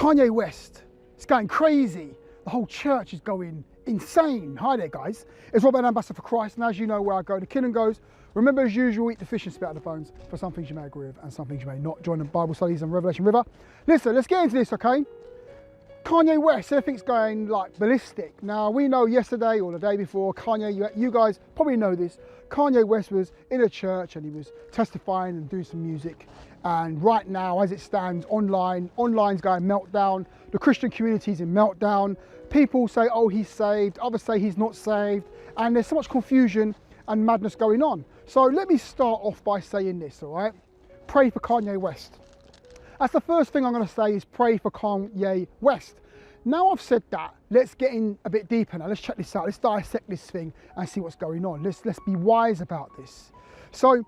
Kanye West is going crazy. The whole church is going insane. Hi there, guys. It's Robert, Ambassador for Christ, and as you know where I go, the kingdom goes. Remember, as usual, eat the fish and spit out the bones. For some things you may agree with, and some things you may not. Join the Bible studies and Revelation River. Listen, let's get into this, okay? Kanye West, everything's going like ballistic. Now, we know yesterday or the day before, Kanye, you guys probably know this, Kanye West was in a church and he was testifying and doing some music. And right now, as it stands, online's going meltdown. The Christian community's in meltdown. People say, oh, he's saved. Others say he's not saved. And there's so much confusion and madness going on. So let me start off by saying this, all right? Pray for Kanye West. That's the first thing I'm going to say is pray for Kanye West. Now I've said that, let's get in a bit deeper now. Let's check this out. Let's dissect this thing and see what's going on. Let's be wise about this. So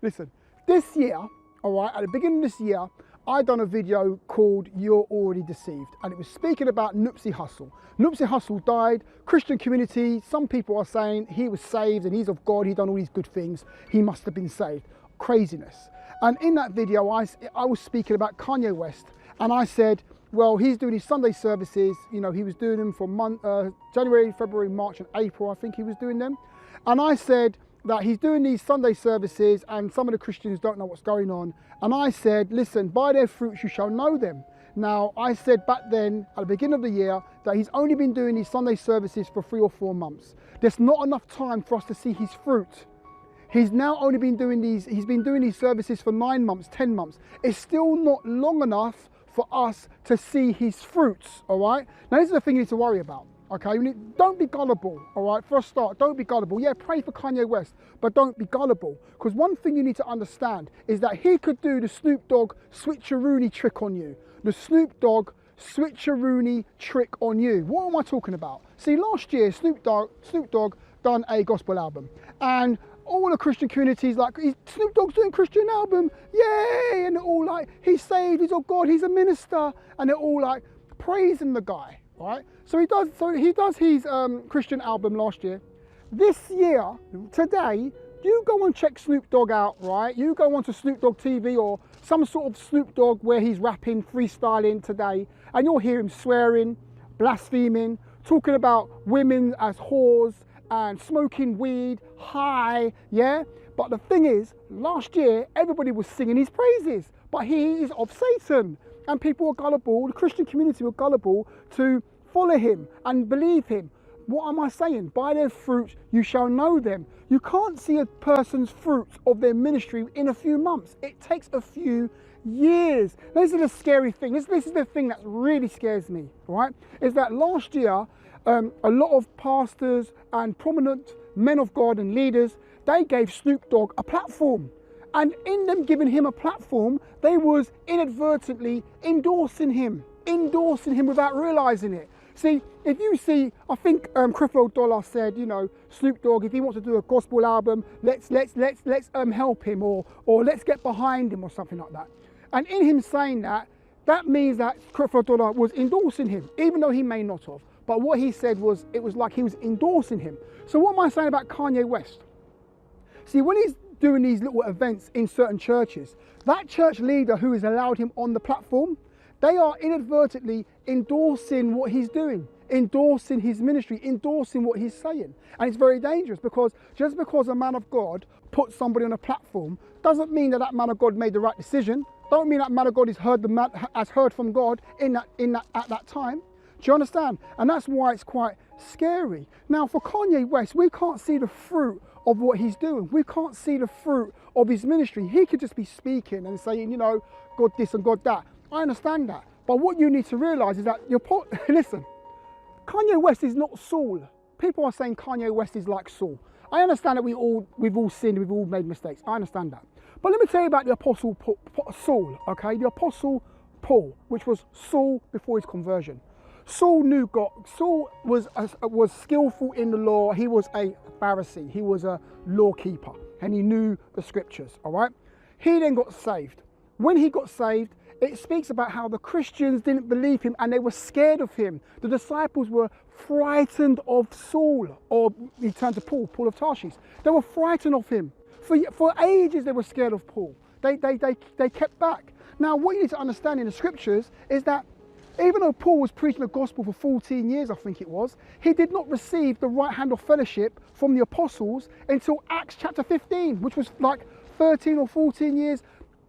listen, this year, all right, at the beginning of this year, I done a video called You're Already Deceived, and it was speaking about Nipsey Hussle. Nipsey Hussle died, Christian community, some people are saying he was saved and he's of God, he done all these good things, he must have been saved. Craziness. And in that video, I was speaking about Kanye West, and I said, well, he's doing his Sunday services, you know, he was doing them for January, February, March and April, I think he was doing them. And I said that he's doing these Sunday services and some of the Christians don't know what's going on. And I said, listen, by their fruits you shall know them. Now, I said back then, at the beginning of the year, that he's only been doing these Sunday services for 3 or 4 months. There's not enough time for us to see his fruit. He's now only been doing he's been doing these services for 9 months, 10 months. It's still not long enough for us to see his fruits, all right? Now, this is the thing you need to worry about, okay? Don't be gullible, all right? For a start, don't be gullible. Yeah, pray for Kanye West, but don't be gullible. Because one thing you need to understand is that he could do the Snoop Dogg switcheroony trick on you. The Snoop Dogg switcheroony trick on you. What am I talking about? See, last year, Snoop Dogg done a gospel album. And all the Christian communities like, Snoop Dogg's doing Christian album, yay! And they're all like, he's saved, he's of God, he's a minister. And they're all like praising the guy, right? So he does his Christian album last year. This year, today, you go and check Snoop Dogg out, right? You go onto Snoop Dogg TV or some sort of Snoop Dogg where he's rapping, freestyling today, and you'll hear him swearing, blaspheming, talking about women as whores, and smoking weed, high, yeah? But the thing is, last year, everybody was singing his praises, but he is of Satan. And people were gullible, the Christian community were gullible to follow him and believe him. What am I saying? By their fruit, you shall know them. You can't see a person's fruit of their ministry in a few months. It takes a few years. This is a scary thing. This is the thing that really scares me, right? Is that last year, a lot of pastors and prominent men of God and leaders, they gave Snoop Dogg a platform. And in them giving him a platform, they was inadvertently endorsing him without realizing it. See, if you see, I think Creflo Dollar said, you know, Snoop Dogg, if he wants to do a gospel album, let's help him or let's get behind him or something like that. And in him saying that, that means that Creflo Dollar was endorsing him, even though he may not have. But what he said was, it was like he was endorsing him. So what am I saying about Kanye West? See, when he's doing these little events in certain churches, that church leader who has allowed him on the platform, they are inadvertently endorsing what he's doing, endorsing his ministry, endorsing what he's saying. And it's very dangerous because just because a man of God puts somebody on a platform doesn't mean that that man of God made the right decision. Don't mean that man of God has heard from God at that time. Do you understand? And that's why it's quite scary. Now, for Kanye West, we can't see the fruit of what he's doing. We can't see the fruit of his ministry. He could just be speaking and saying, you know, God this and God that. I understand that. But what you need to realize is that listen, Kanye West is not Saul. People are saying Kanye West is like Saul. I understand that we've all sinned, we've all made mistakes. I understand that. But let me tell you about the Apostle Saul, okay? The Apostle Paul, which was Saul before his conversion. Saul knew God. Saul was skillful in the law. He was a Pharisee. He was a law keeper, and he knew the scriptures, all right? He then got saved. When he got saved, it speaks about how the Christians didn't believe him and they were scared of him. The disciples were frightened of Saul, or he turned to Paul of Tarshish. They were frightened of him. For ages they were scared of Paul. they kept back. Now, what you need to understand in the scriptures is that even though Paul was preaching the gospel for 14 years, I think it was, he did not receive the right hand of fellowship from the apostles until Acts chapter 15, which was like 13 or 14 years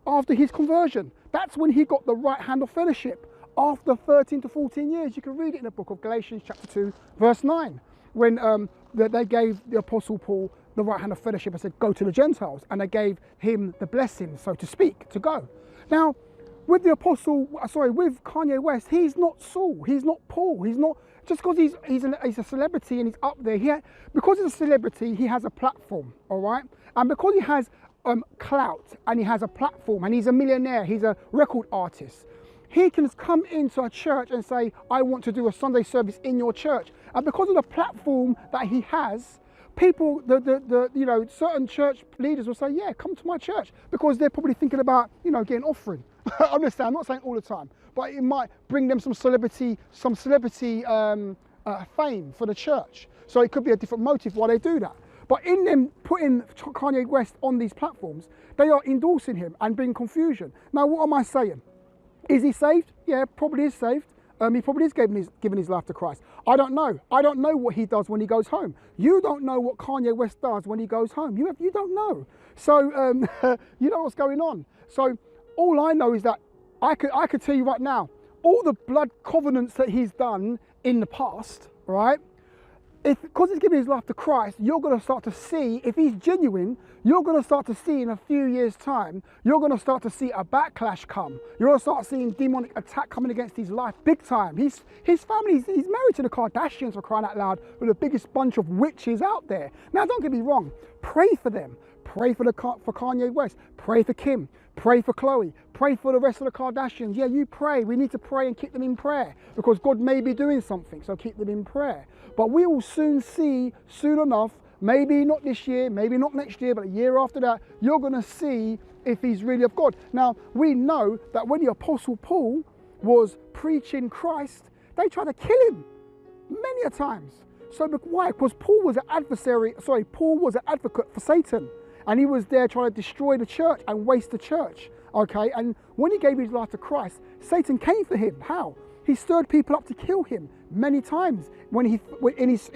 after his conversion. That's when he got the right hand of fellowship. After 13 to 14 years, you can read it in the book of Galatians chapter 2, verse 9, when they gave the apostle Paul the right hand of fellowship and said, go to the Gentiles, and they gave him the blessing, so to speak, to go. Now, with with Kanye West, he's not Saul, he's not Paul, he's not, just because he's a celebrity and he's up there, because he's a celebrity, he has a platform, all right? And because he has clout and he has a platform and he's a millionaire, he's a record artist, he can come into a church and say, I want to do a Sunday service in your church. And because of the platform that he has, people, certain church leaders will say, yeah, come to my church, because they're probably thinking about, getting offering. I understand, I'm not saying all the time, but it might bring them some celebrity fame for the church. So it could be a different motive why they do that. But in them putting Kanye West on these platforms, they are endorsing him and bringing confusion. Now, what am I saying? Is he saved? Yeah, probably is saved. He probably is giving his life to Christ. I don't know. I don't know what he does when he goes home. You don't know what Kanye West does when he goes home. You don't know. So you know what's going on. So all I know is that I could tell you right now, all the blood covenants that he's done in the past, right? Because he's giving his life to Christ, you're going to start to see, if he's genuine, you're going to start to see in a few years' time, you're going to start to see a backlash come. You're going to start seeing demonic attack coming against his life big time. His family, he's married to the Kardashians, for crying out loud, who are the biggest bunch of witches out there. Now, don't get me wrong, pray for them. Pray for Kanye West, pray for Kim, pray for Khloe, pray for the rest of the Kardashians. Yeah, you pray. We need to pray and keep them in prayer, because God may be doing something, so keep them in prayer. But we will soon see, soon enough, maybe not this year, maybe not next year, but a year after that, you're going to see if he's really of God. Now, we know that when the Apostle Paul was preaching Christ, they tried to kill him many a times. So why? Because Paul was an advocate for Satan. And he was there trying to destroy the church and waste the church, okay? And when he gave his life to Christ, Satan came for him. How? He stirred people up to kill him many times in his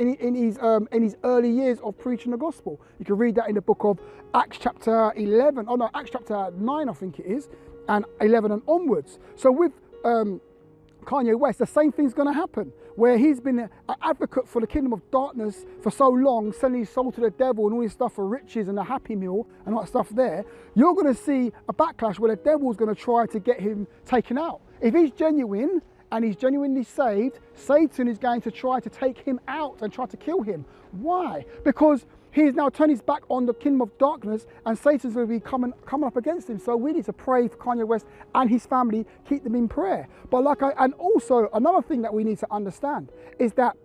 early years of preaching the gospel. You can read that in the book of Acts chapter 11. Oh no, Acts chapter 9, I think it is, and 11 and onwards. So with Kanye West, the same thing's going to happen, where he's been an advocate for the kingdom of darkness for so long, selling his soul to the devil and all this stuff for riches and a happy meal and all that stuff there. You're going to see a backlash where the devil's going to try to get him taken out. If he's genuine and he's genuinely saved, Satan is going to try to take him out and try to kill him. Why? Because he's now turned his back on the kingdom of darkness, and Satan's going to be coming up against him. So we need to pray for Kanye West and his family, keep them in prayer. But and also another thing that we need to understand is that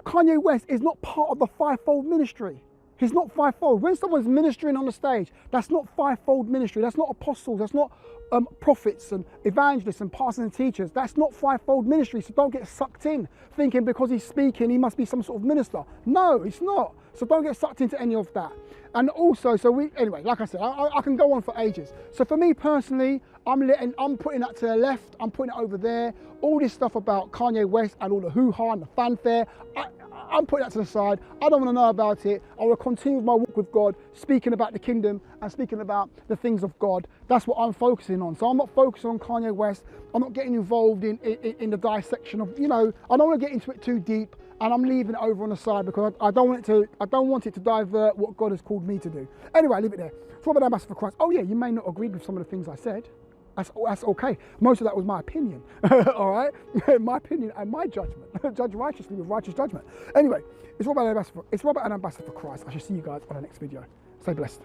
Kanye West is not part of the fivefold ministry. He's not fivefold. When someone's ministering on the stage, that's not fivefold ministry. That's not apostles. That's not prophets and evangelists and pastors and teachers. That's not fivefold ministry. So don't get sucked in thinking because he's speaking, he must be some sort of minister. No, it's not. So don't get sucked into any of that. And also, anyway, like I said, I can go on for ages. So for me personally, I'm putting that to the left. I'm putting it over there. All this stuff about Kanye West and all the hoo-ha and the fanfare, I'm putting that to the side. I don't want to know about it. I will continue my walk with God, speaking about the kingdom and speaking about the things of God. That's what I'm focusing on. So I'm not focusing on Kanye West. I'm not getting involved in the dissection of, I don't want to get into it too deep, and I'm leaving it over on the side because I don't want it to divert what God has called me to do. Anyway, leave it there. It's Robert, Ambassador for Christ. Oh yeah, you may not agree with some of the things I said. That's okay. Most of that was my opinion, all right? My opinion and my judgment. Judge righteously with righteous judgment. Anyway, it's Robert and Ambassador for Christ. I shall see you guys on the next video. Stay blessed.